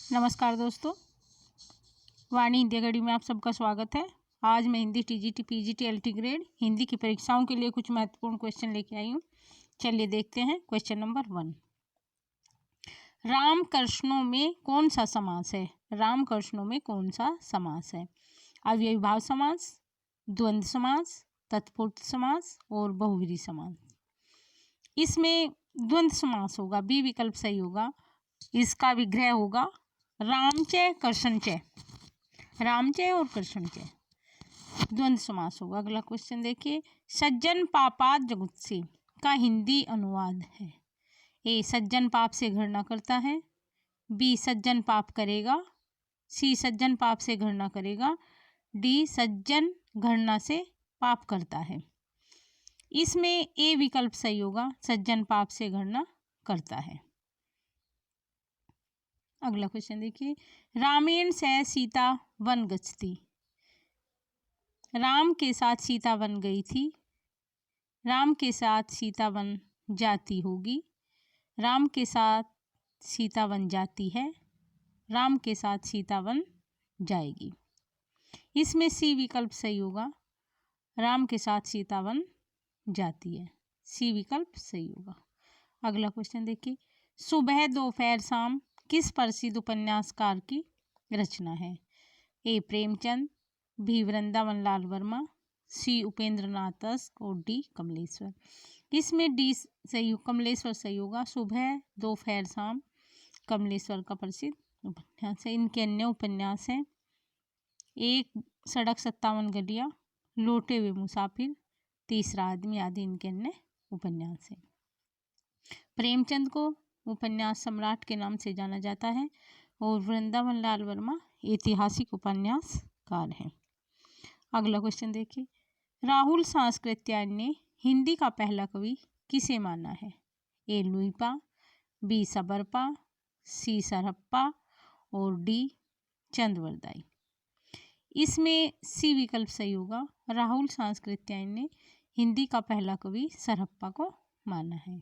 नमस्कार दोस्तों, वाणी हिंदी अकेडमी में आप सबका स्वागत है। आज मैं Hindi TGT, PGT, LT grade Hindi की परीक्षाओं के लिए कुछ महत्वपूर्ण क्वेश्चन लेके आई हूँ। चलिए देखते हैं। क्वेश्चन नंबर 1, राम कृष्णों में कौन सा समास है? राम कृष्णों में कौन सा समास है? अव्ययी भाव समास, द्वंद्व समास, तत्पुरुष समास और बहुव्रीहि समास। इसमें द्वंद्व समास होगा, बी विकल्प सही होगा। इसका विग्रह होगा रामचय कृष्णचय, रामचय और कृष्णचय, द्वंद्व समास होगा। अगला क्वेश्चन देखिए, सज्जन पापात जुगुप्से का हिंदी अनुवाद है। ए, सज्जन पाप से घृणा करता है। बी, सज्जन पाप करेगा। सी, सज्जन पाप से घृणा करेगा। डी, सज्जन घृणा से पाप करता है। इसमें ए विकल्प सही होगा, सज्जन पाप से घृणा करता है। अगला क्वेश्चन देखिए, रामेण से सीता वन गच्छति। राम के साथ सीता वन गई थी। राम के साथ सीता वन जाती होगी। राम के साथ सीता वन जाती है। राम के साथ सीता वन जाएगी। इसमें सी विकल्प सही होगा, राम के साथ सीता वन जाती है। सी विकल्प सही होगा। अगला क्वेश्चन देखिए, सुबह दोपहर शाम किस प्रसिद्ध उपन्यासकार की रचना है? ए, प्रेमचंद। बी, वृंदावन लाल वर्मा। सी, उपेंद्र नाथ तस्क और डी, कमलेश्वर। इसमें डी सही, कमलेश्वर सही होगा। सुबह दोपहर शाम कमलेश्वर का प्रसिद्ध उपन्यास है। इनके अन्य उपन्यास हैं एक सड़क 57 गलियां, लौटे हुए मुसाफिर, तीसरा आदमी आदि इनके अन्य उपन्यास हैं। प्रेमचंद को उपन्यास सम्राट के नाम से जाना जाता है और वृंदावन लाल वर्मा ऐतिहासिक उपन्यासकार हैं। अगला क्वेश्चन देखिए, राहुल सांस्कृत्यायन ने हिंदी का पहला कवि किसे माना है? ए, लुईपा। बी, सबरपा। सी, सरहप्पा और डी, चंद्रवरदाई। इसमें सी विकल्प सही होगा, राहुल सांस्कृत्यायन ने हिंदी का पहला कवि सरहप्पा को माना है।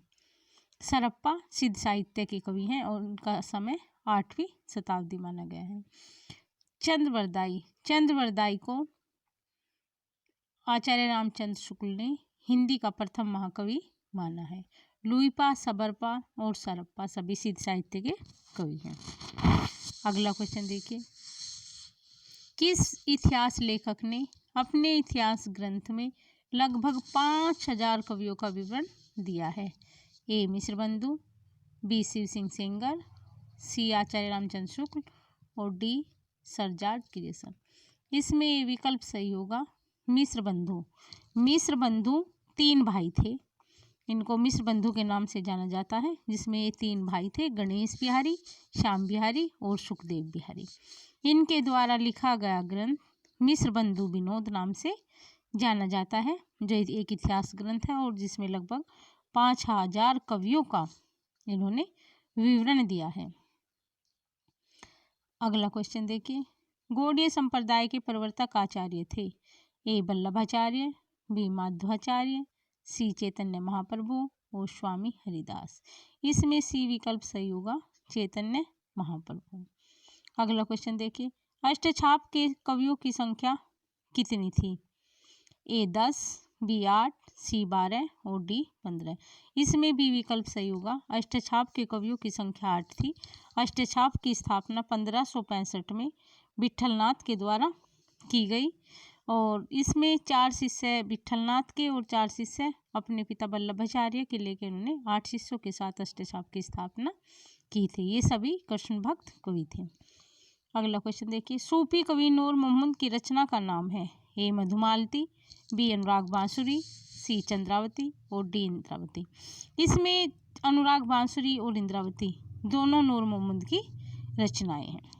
सरहप्पा सिद्ध साहित्य के कवि हैं और उनका समय 8वीं शताब्दी माना गया है। चंद्रवरदाई को आचार्य रामचंद्र शुक्ल ने हिंदी का प्रथम महाकवि माना है। लुईपा, सबरपा और सरहप्पा सभी सिद्ध साहित्य के कवि हैं। अगला क्वेश्चन देखिए, किस इतिहास लेखक ने अपने इतिहास ग्रंथ में लगभग 5000 कवियों का विवरण दिया है? ए, मिश्रबंधु। बी, शिव सिंह सेंगर। सी, आचार्य रामचंद्र शुक्ल और डी, सर जॉर्ज ग्रियर्सन। इसमें विकल्प सही होगा, मिश्रबंधु। मिश्रबंधु 3 भाई थे। इनको मिश्रबंधु के नाम से जाना जाता है, जिसमें ये 3 भाई थे, गणेश बिहारी, श्याम बिहारी और सुखदेव बिहारी। इनके द्वारा लिखा गया ग्रंथ मिश्रबंधु विनोद नाम से जाना जाता है, जो एक इतिहास ग्रंथ है और जिसमें लगभग 5000 कवियों का इन्होंने विवरण दिया है। अगला क्वेश्चन देखिए, गौड़ीय संप्रदाय के प्रवर्तक आचार्य थे? ए, वल्लभाचार्य। बी, माधवाचार्य। सी, चैतन्य महाप्रभु और स्वामी हरिदास। इसमें सी विकल्प सही होगा, चैतन्य महाप्रभु। अगला क्वेश्चन देखिए, अष्टछाप के कवियों की संख्या कितनी थी? ए, 10। बी, 8। सी, 12 और डी, 15। इसमें बी विकल्प सही होगा, अष्टछाप के कवियों की संख्या 8 थी। अष्टछाप की स्थापना 1565 में विट्ठलनाथ के द्वारा की गई और इसमें 4 शिष्य विट्ठलनाथ के और 4 शिष्य अपने पिता वल्लभाचार्य के लेकर उन्होंने 8 शिष्यों के साथ अष्टछाप की स्थापना की थी। ये सभी कृष्ण भक्त कवि थे। अगला क्वेश्चन देखिए, सूफी कवि नूर मोहम्मद की रचना का नाम है? ए, मधुमालती। बी, अनुराग बांसुरी। सी, चंद्रावती और डी, इंद्रावती। इसमें अनुराग बांसुरी और इंद्रावती दोनों नूर मोहम्मद की रचनाएं हैं।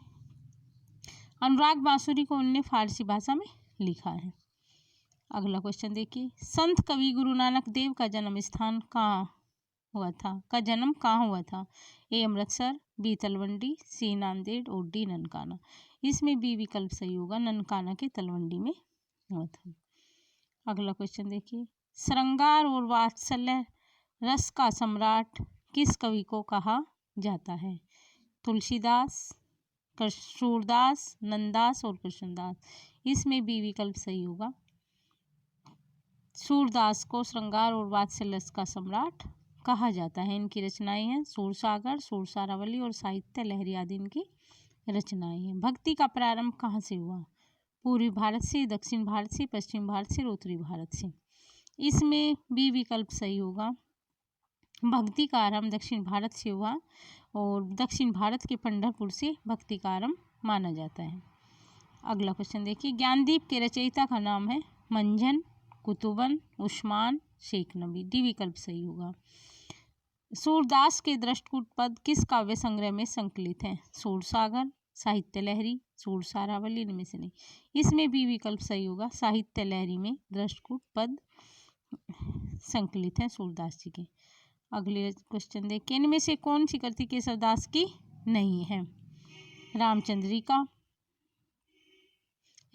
अनुराग बांसुरी को उन्होंने फारसी भाषा में लिखा है। अगला क्वेश्चन देखिए, संत कवि गुरु नानक देव का जन्म स्थान कहाँ हुआ था? ए, अमृतसर। बी, तलवंडी। सी, नांदेड़ और डी, ननकाना। इसमें बी विकल्प सही होगा, ननकाना के तलवंडी में हुआ था। अगला क्वेश्चन देखिए, श्रृंगार और वात्सल्य रस का सम्राट किस कवि को कहा जाता है? तुलसीदास। सूरदास, नंददास और कृष्णदास। इसमें बी विकल्प सही होगा। सूरदास को श्रृंगार और वात्सल्य का सम्राट कहा जाता है। इनकी रचनाएं हैं सूरसागर, सूरसारावली और साहित्य लहरी आदि इनकी रचनाएं हैं। भक्ति का प्रारंभ कहाँ से हुआ? पूर्वी भारत से, दक्षिण भारत से, पश्चिम भारत से और उत्तरी भारत से। इसमें बी विकल्प सही होगा। भक्ति का आरंभ दक्षिण भारत से हुआ और दक्षिण भारत के पंढरपुर से भक्ति का आरंभ माना जाता है। अगला क्वेश्चन देखिए, ज्ञानदीप के रचयिता का नाम है मंझन, कुतुबन, उस्मान, शेख नबी। डी विकल्प सही होगा। सूरदास के दृष्टकूट पद किस काव्य संग्रह में संकलित हैं? सूरसागर, साहित्य लहरी, सूरसारावली, इनमें से नहीं। इसमें बी विकल्प सही होगा। साहित्य लहरी में दृष्टकूट पद संकलित हैं सूरदास जी के। अगले क्वेश्चन देखिए, इनमें से कौन सी कृति केशवदास की नहीं है? रामचंद्रिका,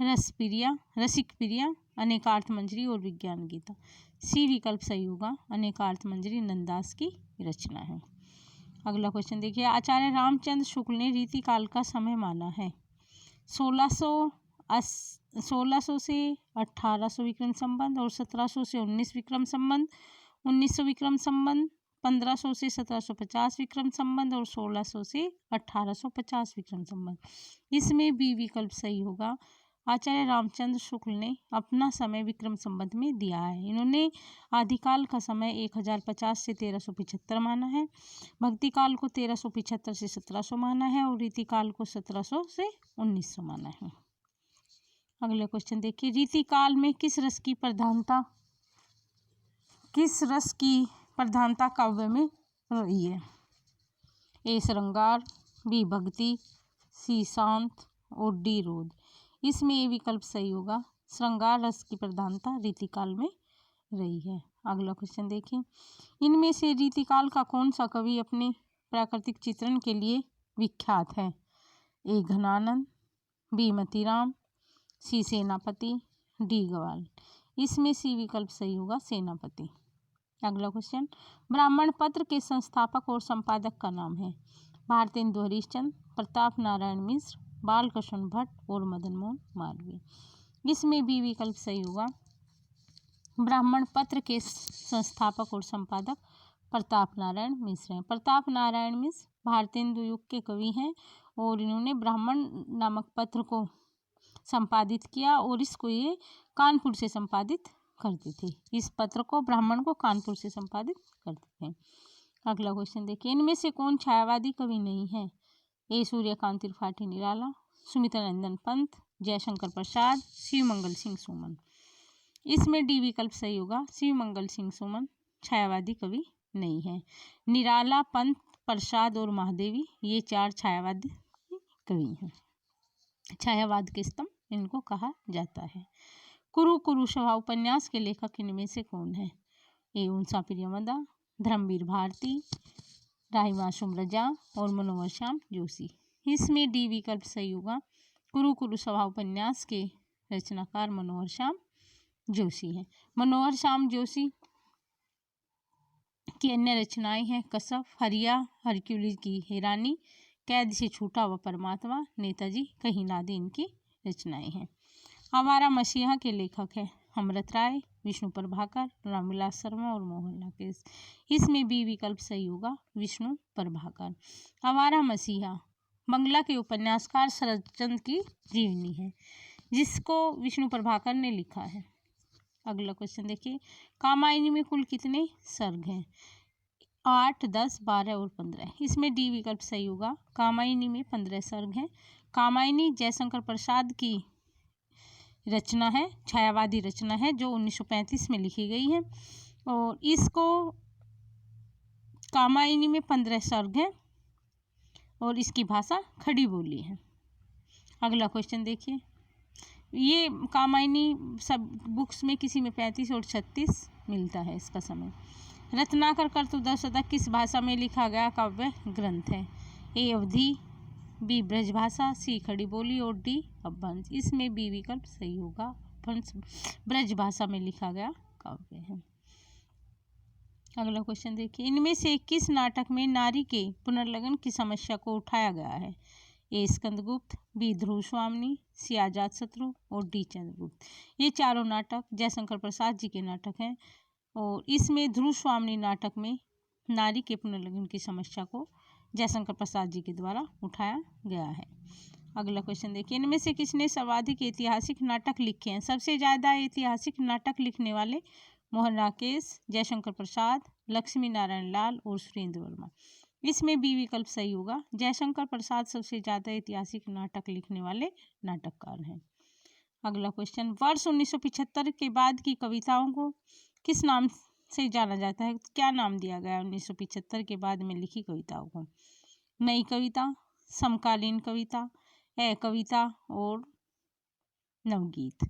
रसिक प्रिया, अनेकार्थ मंजरी और विज्ञान गीता। सी विकल्प सही होगा। अनेकार्थ मंजरी नंददास की रचना है। अगला क्वेश्चन देखिए, आचार्य रामचंद्र शुक्ल ने रीतिकाल का समय माना है 1600 से 1800 विक्रम संबंध और 1700 से 19 विक्रम संबंध, 1900 विक्रम संबंध, 1500 से 1750 विक्रम संबंध और 1600 से 1850 विक्रम संबंध। इसमें बी विकल्प सही होगा। आचार्य रामचंद्र शुक्ल ने अपना समय विक्रम संबंध में दिया है। इन्होंने आदिकाल का समय 1050 से 1375 माना है, भक्तिकाल को 1375 से 1700 माना है और रीतिकाल को 1700 से 1900 माना है। अगले क्वेश्चन देखिए, रीतिकाल में किस रस की प्रधानता काव्य में रही है? ए श्रृंगार, बी भक्ति, सी शांत और डी रोध। इसमें ये विकल्प सही होगा। श्रृंगार रस की प्रधानता रीतिकाल में रही है। अगला क्वेश्चन देखिए, इनमें से रीतिकाल का कौन सा कवि अपने प्राकृतिक चित्रण के लिए विख्यात है? ए घनानंद, बी मतीराम, सी सेनापति, डी गवाल। इसमें सी विकल्प सही होगा। सेनापति। अगला क्वेश्चन, ब्राह्मण पत्र के संस्थापक और संपादक का नाम है? भारतेंदु हरिश्चंद्र, प्रताप नारायण मिश्र, बालकृष्ण भट्ट और मदन मोहन मालवीय। इसमें बी विकल्प सही होगा। ब्राह्मण पत्र के संस्थापक और संपादक प्रताप नारायण मिश्र हैं। प्रताप नारायण मिश्र भारतेंदु युग के कवि हैं और इन्होंने ब्राह्मण नामक पत्र को संपादित किया और इसको ये कानपुर से संपादित करते थे। इस पत्र को ब्राह्मण को कानपुर से संपादित करते थे। अगला क्वेश्चन देखिए, इनमें से कौन छायावादी कवि नहीं है? ए सूर्यकांत त्रिपाठी निराला, सुमित्रानंदन पंत, जयशंकर प्रसाद, शिवमंगल सिंह सुमन। इसमें डी विकल्प सही होगा। शिवमंगल सिंह सुमन छायावादी कवि नहीं है। निराला, पंत, प्रसाद और महादेवी ये 4 छायावादी कवि हैं। छायावाद के स्तंभ इनको कहा जाता है। कुरु कुरु सभा उपन्यास के लेखक इनमें से कौन है? ए उनसा प्रियमदा, धर्मवीर भारती, राही मासूम रजा और मनोहर श्याम जोशी। इसमें डी विकल्प सही होगा। कुरु कुरु सभा उपन्यास के रचनाकार मनोहर श्याम जोशी हैं। मनोहर श्याम जोशी की अन्य रचनाएं हैं कसफ, हरिया, हरक्यूलिस की हैरानी, कैद से छूटा व परमात्मा, नेताजी कहीं नादी इनकी रचनाएं हैं। आवारा मसीहा के लेखक हैं अमृत राय, विष्णु प्रभाकर, रामविलास शर्मा और मोहन राकेश। इसमें बी विकल्प सही होगा। विष्णु प्रभाकर। आवारा मसीहा बंगला के उपन्यासकार शरदचंद्र की जीवनी है जिसको विष्णु प्रभाकर ने लिखा है। अगला क्वेश्चन देखिए, कामायनी में कुल कितने सर्ग हैं? 8, 10, 12 और 15। इसमें डी विकल्प सही होगा। कामायनी में 15 सर्ग हैं। कामायनी जयशंकर प्रसाद की रचना है, छायावादी रचना है जो 1935 में लिखी गई है और इसको कामायनी में 15 सर्ग हैं और इसकी भाषा खड़ी बोली है। अगला क्वेश्चन देखिए, ये कामायनी सब बुक्स में किसी में 35 और 36 मिलता है इसका समय। रत्नाकर कर्तुदशतक किस भाषा में लिखा गया काव्य ग्रंथ है? ए अवधी, बी ब्रजभाषा, सी खड़ी बोली और डी अपभ्रंश। इसमें बी विकल्प सही होगा। ब्रजभाषा में लिखा गया काव्य है। अगला क्वेश्चन देखिए, इनमें से किस नाटक में नारी के पुनर्लगन की समस्या को उठाया गया है? ए स्कंदगुप्त, बी ध्रुव स्वामिनी, सी अजातशत्रु और डी चंद्रगुप्त। ये चारों नाटक जयशंकर प्रसाद जी के नाटक हैं और इसमें ध्रुव स्वामिनी नाटक में नारी के पुनर्लग्न की समस्या को जयशंकर प्रसाद जी के द्वारा उठाया गया है। अगला क्वेश्चन देखिए, इनमें से किसने सर्वाधिक ऐतिहासिक नाटक लिखे हैं? सबसे ज़्यादा ऐतिहासिक नाटक लिखने वाले मोहन राकेश, जयशंकर प्रसाद, लक्ष्मी नारायण लाल और सुरेंद्र वर्मा। इसमें बी विकल्प सही होगा। जयशंकर प्रसाद सबसे ज़्यादा ऐतिहासिक नाटक लिखने वाले नाटककार हैं। अगला क्वेश्चन, वर्ष 1975 के बाद की कविताओं को किस नाम से जाना जाता है? क्या नाम दिया गया है 1975 के बाद में लिखी कविताओं को? नई कविता, समकालीन कविता, कविता और नवगीत।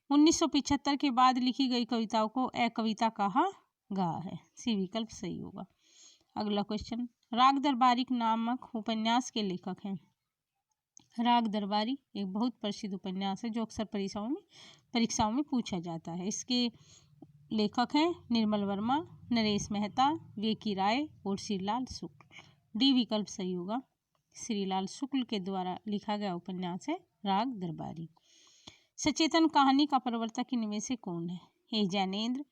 1975 के बाद लिखी गई कविताओं को कविता कहा गया है। सी विकल्प सही होगा। अगला क्वेश्चन, राग दरबारी नामक उपन्यास के लेखक हैं? राग दरबारी एक बहुत प्रसिद्ध उपन्यास है जो अक्सर परीक्षाओं में पूछा जाता है। इसके लेखक हैं निर्मल वर्मा, नरेश मेहता, वेकी राय और श्रीलाल शुक्ल। डी विकल्प सही होगा। श्रीलाल शुक्ल के द्वारा लिखा गया उपन्यास है राग दरबारी। सचेतन कहानी का प्रवर्तक इनमें से कौन है? ए जैनेन्द्र,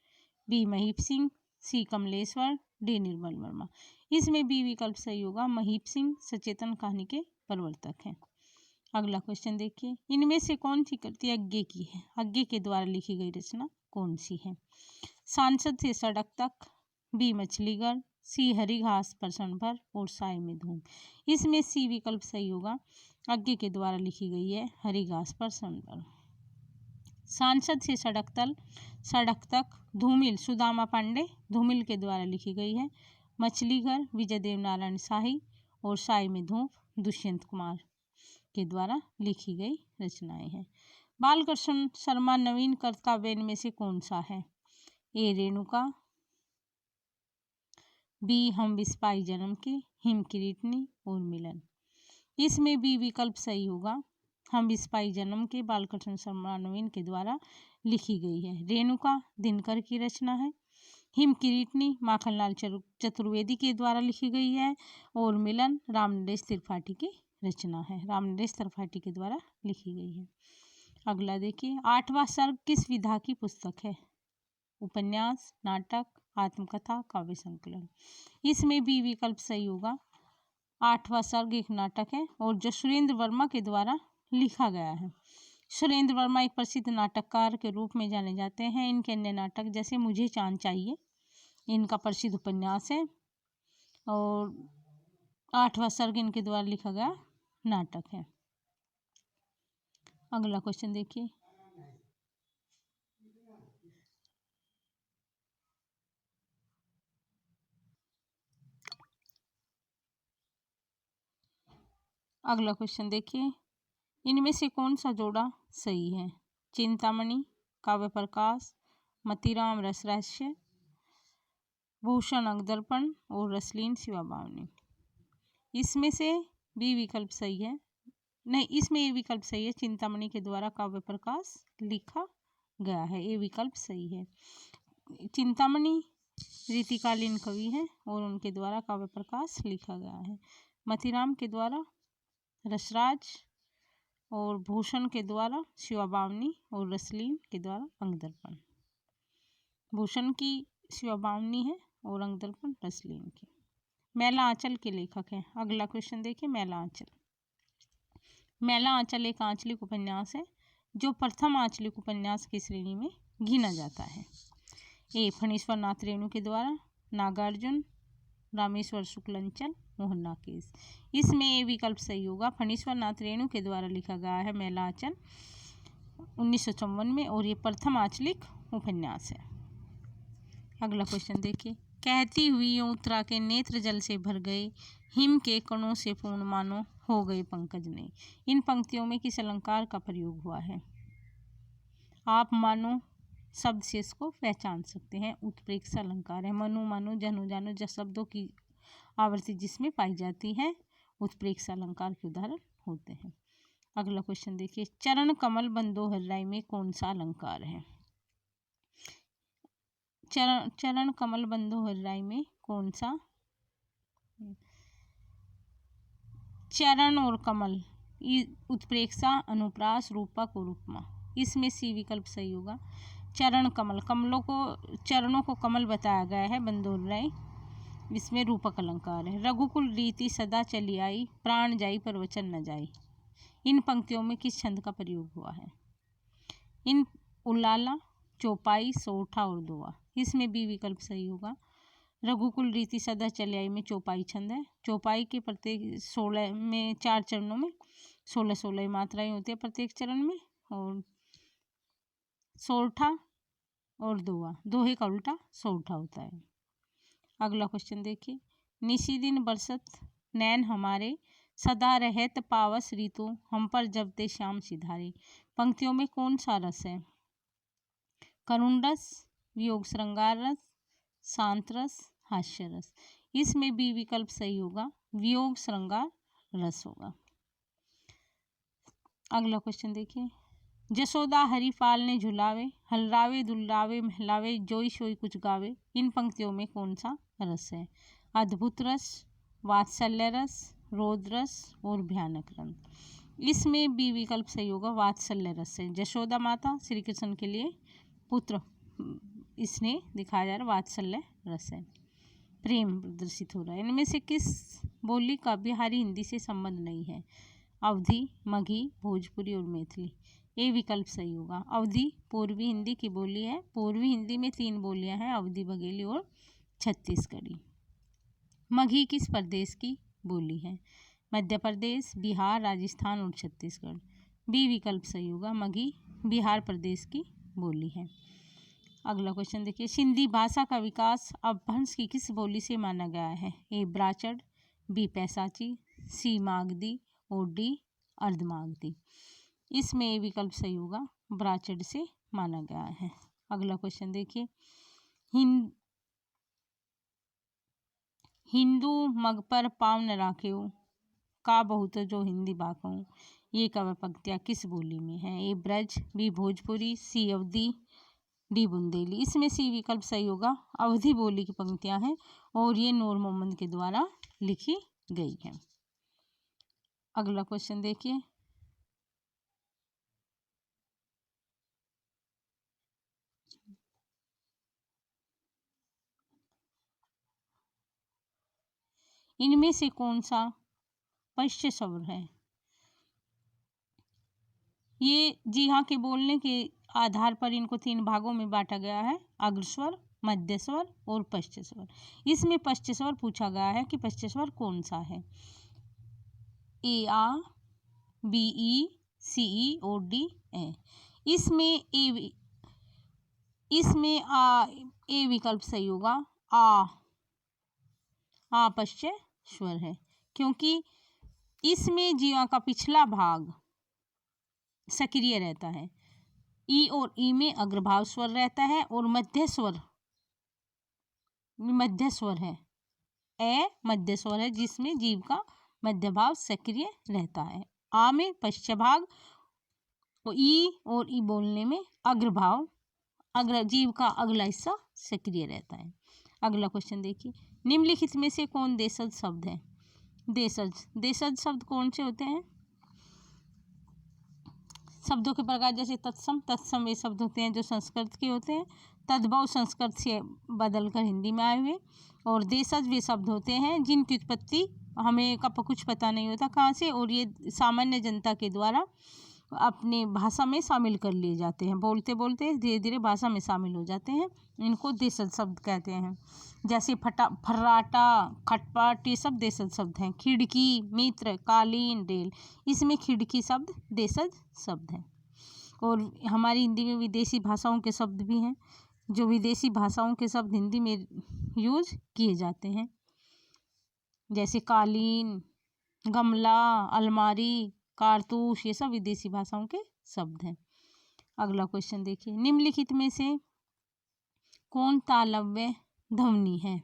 बी महीप सिंह, सी कमलेश्वर, डी निर्मल वर्मा। इसमें बी विकल्प सही होगा। महीप सिंह सचेतन कहानी के प्रवर्तक हैं। अगला क्वेश्चन देखिए, इनमें से कौन सी कृति अज्ञे की है? अज्ञे के द्वारा लिखी गई रचना कौन सी है? सांसद से सड़क तक, बी मछलीगढ़, सी हरी घास पर क्षण भर और साय में धूम। इसमें सी विकल्प सही होगा। अज्ञे के द्वारा लिखी गई है हरी घास पर क्षण भर। सांसद से सड़क तक धूमिल सुदामा पांडे, धूमिल के द्वारा लिखी गई है। मछलीघर विजय देव नारायण शाही और साय में धूप दुष्यंत कुमार के द्वारा लिखी गई रचनाएं हैं। बालकृष्ण शर्मा नवीन काव्य में से कौन सा है? ए रेणुका, बी हम विस्पाई जन्म के, हिम किरीटनी और मिलन। इसमें बी विकल्प सही होगा। हम विस्पाई जन्म के बालकृष्ण शर्मा नवीन के द्वारा लिखी गई है। रेणुका दिनकर की रचना है। हिम किरीटनी माखनलाल चतुर्वेदी के द्वारा लिखी गई है और मिलन रामनरेश त्रिपाठी की रचना है। रामनरेश त्रिपाठी के द्वारा लिखी गई है। अगला देखिए, आठवां सर्ग किस विधा की पुस्तक है? उपन्यास, नाटक, आत्मकथा, काव्य संकलन। इसमें भी विकल्प सही होगा। आठवां सर्ग एक नाटक है और जो सुरेंद्र वर्मा के द्वारा लिखा गया है। सुरेंद्र वर्मा एक प्रसिद्ध नाटककार के रूप में जाने जाते हैं। इनके अन्य नाटक जैसे मुझे चांद चाहिए इनका प्रसिद्ध उपन्यास है और आठवां सर्ग इनके द्वारा लिखा गया नाटक है। अगला क्वेश्चन देखिए, अगला क्वेश्चन देखिए, इनमें से कौन सा जोड़ा सही है? चिंतामणि, काव्य प्रकाश, मतीराम रसरहस्य, भूषण अंगदर्पण और रसलीन शिवा बावनी। इसमें से बी विकल्प सही है। नहीं, इसमें ये विकल्प सही है। चिंतामणि के द्वारा काव्य प्रकाश लिखा गया है, ये विकल्प सही है। चिंतामणि रीतिकालीन कवि हैं और उनके द्वारा काव्य प्रकाश लिखा गया है। मतीराम के द्वारा रसराज और भूषण के द्वारा शिवा बावनी और रसलीन के द्वारा अंगदर्पण। भूषण की शिवा बावनी है और अंगदर्पण रसलीन की। मैला आंचल के लेखक हैं। अगला क्वेश्चन देखिए, मैला आंचल। मैला आंचल एक आंचलिक उपन्यास है जो प्रथम आंचलिक उपन्यास की श्रेणी में गिना जाता है। ए फणीश्वर नाथ रेणु के द्वारा, नागार्जुन, रामेश्वर शुक्लांचल, मोहन राकेश। इसमें ये विकल्प सही होगा। फणीश्वर नाथ रेणु के द्वारा लिखा गया है मैला आंचल 1954 में और ये प्रथम आंचलिक उपन्यास है। अगला क्वेश्चन देखिए, कहती हुई यूं उत्तरा के नेत्र जल से भर गए, हिम के कणों से पूर्ण मानो हो गए पंकज ने। इन पंक्तियों में किस अलंकार का प्रयोग हुआ है? आप मानो शब्द से इसको पहचान सकते हैं। उत्प्रेक्षा अलंकार है। मनु मानो, जनु जानो, जब शब्दों की आवृत्ति जिसमें पाई जाती है उत्प्रेक्षा अलंकार के उदाहरण होते हैं। अगला क्वेश्चन देखिए, चरण कमल बंदो हर्राई में कौन सा अलंकार है? चरण कमल बंदो हर्राई में कौन सा चरण और कमल, उत्प्रेक्षा, अनुप्रास, रूपक और उपमा। इसमें सी विकल्प सही होगा। चरण कमल, कमलों को, चरणों को कमल बताया गया है, बंदोर राय। इसमें रूपक अलंकार है। रघुकुल रीति सदा चली आई, प्राण जाई पर वचन न जाई। इन पंक्तियों में किस छंद का प्रयोग हुआ है? इन उलाला, चौपाई, सोठा और दोहा। इसमें बी विकल्प सही होगा। रघुकुल रीति सदा चली आई में चौपाई छंद है। चौपाई के प्रत्येक 16 में 4 चरणों में 16 मात्राएं होती है प्रत्येक चरण में। और सोठा और दोहा, दोहे का उल्टा सोठा होता है। अगला क्वेश्चन देखिए। निसी दिन बरसत नैन हमारे, सदा रहत पावस ऋतु, हम पर जब ते श्याम सिधारे। पंक्तियों में कौन सा रस है? करुण रस, वियोग श्रृंगार रस, शांत रस, हास्य रस। इसमें बी विकल्प सही होगा, वियोग श्रृंगार रस होगा। अगला क्वेश्चन देखिए। जसोदा हरिपाल ने झुलावे, हलरावे दुलरावे महलावे, जोई शोई कुछ गावे। इन पंक्तियों में कौन सा रस है? अद्भुत रस, वात्सल्य रस, रोद रस और भयानक रस। इसमें बी विकल्प सही होगा, वात्सल्य रस है। जशोदा माता श्री कृष्ण के लिए पुत्र इसने दिखाया जा रहा, वात्सल्य रस है, प्रेम प्रदर्शित हो रहा है। इनमें से किस बोली का बिहारी हिंदी से संबंध नहीं है? अवधी, मगही, भोजपुरी और मैथिली। ए विकल्प सही होगा। अवधी पूर्वी हिंदी की बोली है। पूर्वी हिंदी में 3 बोलियां हैं, अवधी, बघेली और छत्तीसगढ़ी। मगही किस प्रदेश की बोली है? मध्य प्रदेश, बिहार, राजस्थान और छत्तीसगढ़। बी विकल्प सही होगा, मगही बिहार प्रदेश की बोली है। अगला क्वेश्चन देखिए। सिंधी भाषा का विकास अपभ्रंश की किस बोली से माना गया है? ए ब्राचड़, बी पैसाची, सी मागधी और डी अर्धमागधी। इसमें ए विकल्प सही होगा, ब्राचड़ से माना गया है। अगला क्वेश्चन देखिए। हिंदू मग पर पाँव न राखेऊ, का बहुत जो हिंदी बाकऊ। ये कवि पंक्तियाँ किस बोली में है? ए ब्रज, बी भोजपुरी, सी अवधी, डी बुंदेली। इसमें सी विकल्प सही होगा, अवधी बोली की पंक्तियां हैं और ये नूर मोहम्मद के द्वारा लिखी गई है। अगला क्वेश्चन देखिए। इनमें से कौन सा पश्च स्वर है? ये जी हाँ के बोलने के आधार पर इनको 3 भागों में बांटा गया है, अग्रस्वर, मध्य स्वर और पश्च स्वर। इसमें पश्च स्वर पूछा गया है कि पश्च स्वर कौन सा है? ए आ, बी ई, सी ई और डी ए। इसमें ए विकल्प सही होगा, आ पश्च स्वर है, क्योंकि इसमें जीवा का पिछला भाग सक्रिय रहता है। ई और ई में अग्रभाव स्वर रहता है और मध्य स्वर है, ए मध्य स्वर है जिसमें जीव का मध्य भाव सक्रिय रहता है। आ में पश्च भाग, ई और ई बोलने में अग्रभाव, जीव का अगला हिस्सा सक्रिय रहता है। अगला क्वेश्चन देखिए। निम्नलिखित में से कौन देशज शब्द है? देशज शब्द कौन से होते हैं? शब्दों के प्रकार जैसे तत्सम वे शब्द होते हैं जो संस्कृत के होते हैं, तद्भव संस्कृत से बदलकर हिंदी में आए हुए, और देशज वे शब्द होते हैं जिनकी उत्पत्ति हमें का कुछ पता नहीं होता कहाँ से, और ये सामान्य जनता के द्वारा अपने भाषा में शामिल कर लिए जाते हैं, बोलते बोलते धीरे धीरे भाषा में शामिल हो जाते हैं। इनको देशज शब्द कहते हैं। जैसे फर्राटा, खटपट, ये सब देशज शब्द हैं। खिड़की, मित्र, कालीन, रेल, इसमें खिड़की शब्द देशज शब्द है। और हमारी हिंदी में विदेशी भाषाओं के शब्द भी हैं, जो विदेशी भाषाओं के शब्द हिंदी में यूज किए जाते हैं, जैसे कालीन, गमला, अलमारी, कारतूस, ये सब विदेशी भाषाओं के शब्द हैं। अगला क्वेश्चन देखिए। निम्नलिखित में से कौन तालव्य ध्वनि है?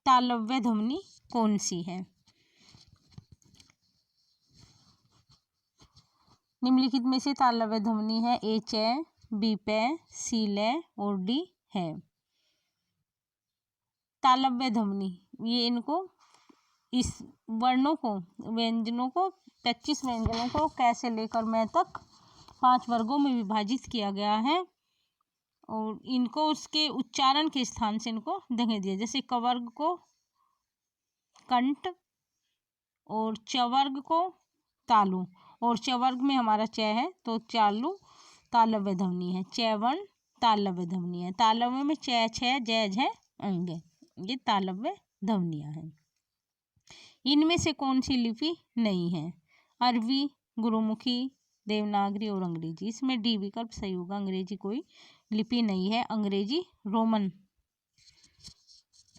तालव्य ध्वनि कौन सी है? निम्नलिखित में से तालव्य ध्वनि है ए चय, बी पे, सी लय और डी है। तालव्य ध्वनि ये इनको इस वर्णों को, व्यंजनों को, 25 व्यंजनों को कैसे लेकर मैं तक 5 वर्गों में विभाजित किया गया है और इनको उसके उच्चारण के स्थान से इनको जगह दिया। जैसे क वर्ग को कंठ और च वर्ग को तालु, और च वर्ग में हमारा च है तो चालू तालव्य ध्वनि है। च वर्ण तालव्य ध्वनि है। तालव्य में च, छ, ज, झ, अंग, ये तालव्य ध्वनियाँ हैं। इनमें से कौन सी लिपि नहीं है? अरबी, गुरुमुखी, देवनागरी और अंग्रेजी। इसमें डी विकल्प सही होगा। अंग्रेजी कोई लिपि नहीं है। अंग्रेजी रोमन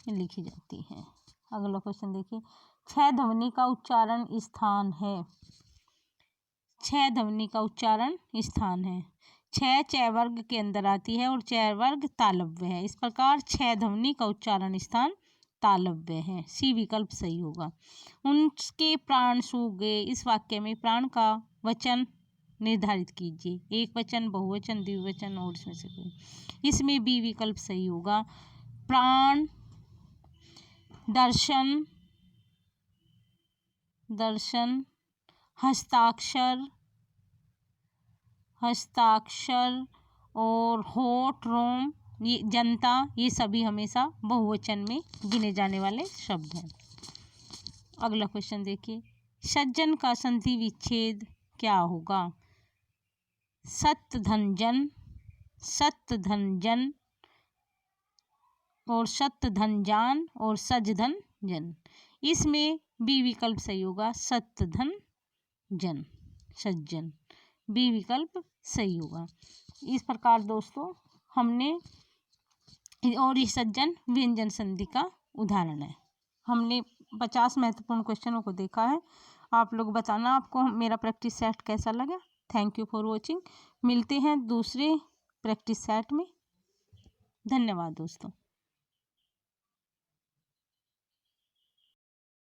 लिखी जाती है। अगला क्वेश्चन देखिए, छ ध्वनि का उच्चारण स्थान है। छ ध्वनि का उच्चारण स्थान है। छ च वर्ग के अंदर आती है और च वर्ग तालव्य है। इस प्रकार छ ध्वनि का उच्चारण स्थान तालव्य है। सी विकल्प सही होगा। उनके प्राण सूख गए। इस वाक्य में प्राण का वचन निर्धारित कीजिए। एक वचन, बहुवचन, द्विवचन और इसमें से कोई। इसमें बी विकल्प सही होगा। प्राण, दर्शन, दर्शन, हस्ताक्षर, हस्ताक्षर और होठ, रोम, ये जनता, ये सभी हमेशा बहुवचन में गिने जाने वाले शब्द हैं। अगला क्वेश्चन देखिए, सज्जन का संधि विच्छेद क्या होगा? सत धन जन, सत धन जन और सत धन जान और सज धन जन। इसमें बी विकल्प सही होगा। सत धन जन, सज्जन, बी विकल्प सही होगा। इस प्रकार दोस्तों हमने, और ये सज्जन व्यंजन संधि का उदाहरण है। हमने 50 महत्वपूर्ण क्वेश्चनों को देखा है। आप लोग बताना आपको मेरा प्रैक्टिस सेट कैसा लगा। Thank you for watching. मिलते हैं दूसरे प्रैक्टिस सेट में। धन्यवाद दोस्तों।